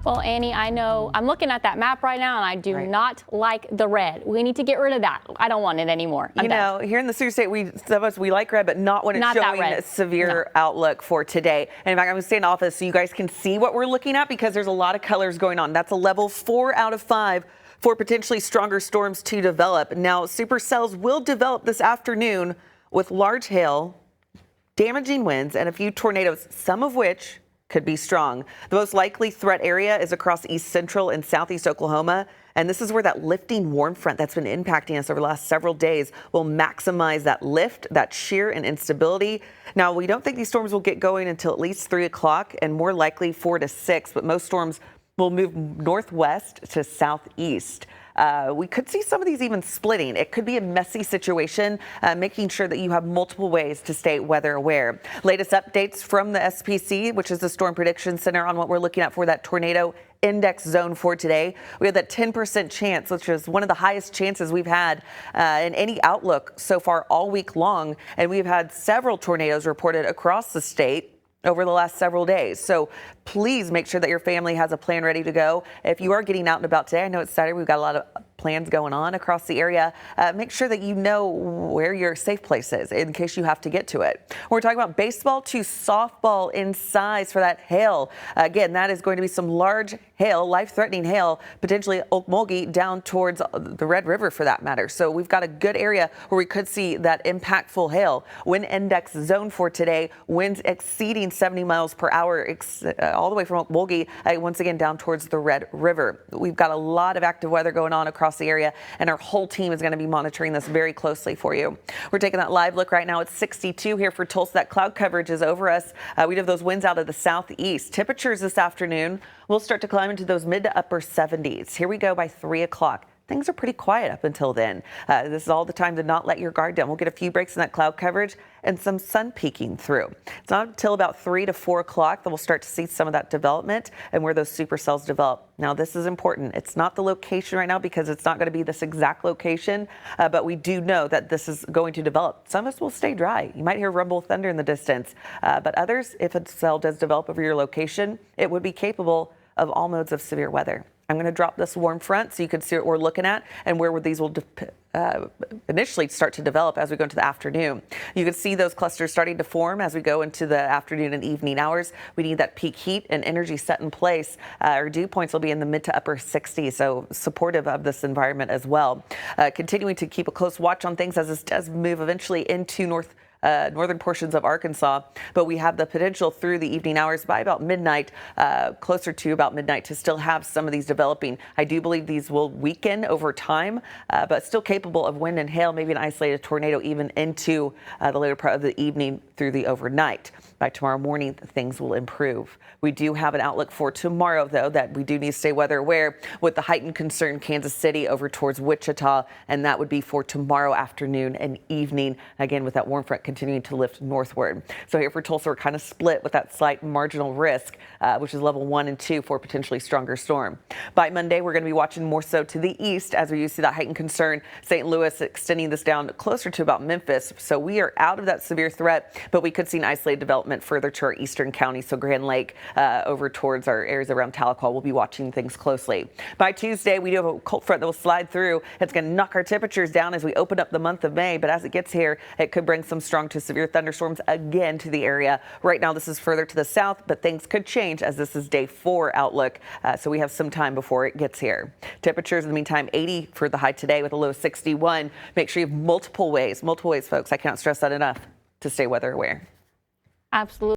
Well, Annie, I know I'm looking at that map right now, and I do not like the red. We need to get rid of that. I don't want it anymore. I'm done. Here in the Sioux State, some of us, we like red, but not when it's showing a severe outlook for today. And in fact, I'm going to stay in office so you guys can see what we're looking at, because there's a lot of colors going on. That's a level 4 out of 5 for potentially stronger storms to develop. Now, supercells will develop this afternoon with large hail, damaging winds, and a few tornadoes, some of which could be strong. The most likely threat area is across east central and southeast Oklahoma. And this is where that lifting warm front that's been impacting us over the last several days will maximize that lift, that shear and instability. Now, we don't think these storms will get going until at least 3 o'clock and more likely 4 to 6, but most storms will move northwest to southeast. We could see some of these even splitting. It could be a messy situation, making sure that you have multiple ways to stay weather aware. Latest updates from the SPC, which is the Storm Prediction Center, on what we're looking at for that tornado index zone for today. We have that 10% chance, which is one of the highest chances we've had in any outlook so far all week long. And we've had several tornadoes reported across the state over the last several days. So please make sure that your family has a plan ready to go. If you are getting out and about today, I know it's Saturday, we've got a lot of plans going on across the area. Make sure that you know where your safe place is in case you have to get to it. We're talking about baseball to softball in size for that hail. Again, that is going to be some large hail, life-threatening hail, potentially Okmulgee down towards the Red River for that matter. So we've got a good area where we could see that impactful hail. Wind index zone for today, winds exceeding 70 miles per hour, all the way from Okmulgee, once again down towards the Red River. We've got a lot of active weather going on across the area, and our whole team is going to be monitoring this very closely for you. We're taking that live look right now. It's 62 here for Tulsa. That cloud coverage is over us. We have those winds out of the southeast. Temperatures this afternoon will start to climb into those mid to upper 70s. Here we go by 3 o'clock. Things are pretty quiet up until then. This is all the time to not let your guard down. We'll get a few breaks in that cloud coverage and some sun peeking through. It's not until about 3 to 4 o'clock that we'll start to see some of that development and where those supercells develop. Now, this is important. It's not the location right now because it's not going to be this exact location, but we do know that this is going to develop. Some of us will stay dry. You might hear rumble thunder in the distance, but others, if a cell does develop over your location, it would be capable of all modes of severe weather. I'm going to drop this warm front so you can see what we're looking at and where these will initially start to develop as we go into the afternoon. You can see those clusters starting to form as we go into the afternoon and evening hours. We need that peak heat and energy set in place. Our dew points will be in the mid to upper 60s, so supportive of this environment as well. Continuing to keep a close watch on things as this does move eventually into northern portions of Arkansas, but we have the potential through the evening hours by about midnight, closer to about midnight, to still have some of these developing. I do believe these will weaken over time, but still capable of wind and hail, maybe an isolated tornado even into the later part of the evening through the overnight. By tomorrow morning, things will improve. We do have an outlook for tomorrow, though, that we do need to stay weather aware with the heightened concern Kansas City over towards Wichita, and that would be for tomorrow afternoon and evening, again with that warm front continuing to lift northward. So here for Tulsa, we're kind of split with that slight marginal risk, which is level 1 and 2 for potentially stronger storm. By Monday, we're going to be watching more so to the east as we see that heightened concern. St. Louis extending this down closer to about Memphis. So we are out of that severe threat, but we could see an isolated development further to our eastern counties. So Grand Lake over towards our areas around Tahlequah. We'll be watching things closely. By Tuesday, we do have a cold front that will slide through. It's going to knock our temperatures down as we open up the month of May. But as it gets here, it could bring some strong to severe thunderstorms again to the area. Right now, this is further to the south, but things could change as this is day 4 outlook. So we have some time before it gets here. Temperatures in the meantime, 80 for the high today with a low 61. Make sure you have multiple ways, folks. I cannot stress that enough to stay weather aware. Absolutely.